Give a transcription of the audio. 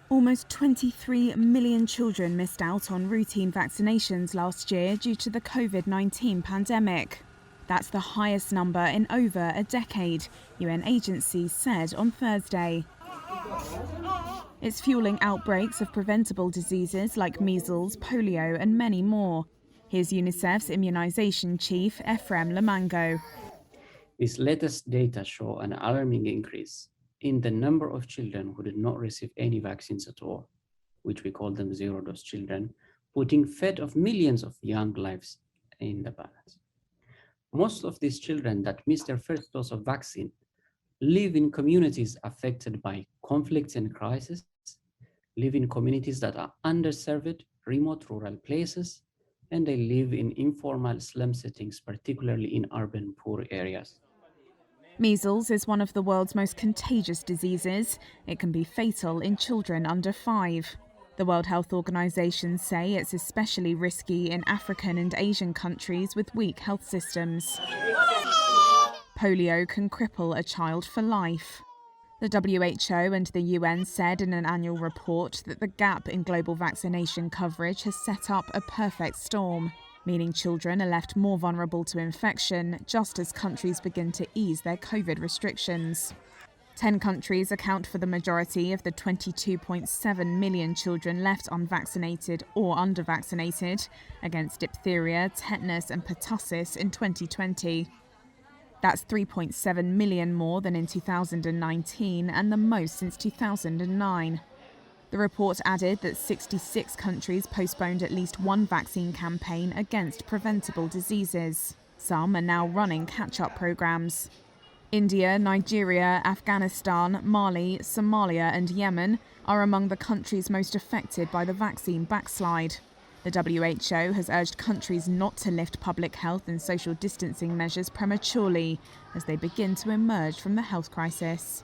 Almost 23 million children missed out on routine vaccinations last year due to the COVID-19 pandemic. That's the highest number in over a decade, UN agencies said on Thursday. It's fueling outbreaks of preventable diseases like measles, polio and many more. Here's UNICEF's immunisation chief, Ephraim Lamango. This latest data show an alarming increase in the number of children who did not receive any vaccines at all, which we call them zero-dose children, putting fate of millions of young lives in the balance. Most of these children that missed their first dose of vaccine live in communities affected by conflicts and crisis, live in communities that are underserved, remote rural places, and they live in informal slum settings, particularly in urban poor areas. Measles is one of the world's most contagious diseases. It can be fatal in children under 5. The World Health Organization say it's especially risky in African and Asian countries with weak health systems. Polio can cripple a child for life. The WHO and the UN said in an annual report that the gap in global vaccination coverage has set up a perfect storm, meaning children are left more vulnerable to infection just as countries begin to ease their COVID restrictions. 10 countries account for the majority of the 22.7 million children left unvaccinated or undervaccinated against diphtheria, tetanus and pertussis in 2020. That's 3.7 million more than in 2019 and the most since 2009. The report added that 66 countries postponed at least one vaccine campaign against preventable diseases. Some are now running catch-up programs. India, Nigeria, Afghanistan, Mali, Somalia and Yemen are among the countries most affected by the vaccine backslide. The WHO has urged countries not to lift public health and social distancing measures prematurely as they begin to emerge from the health crisis.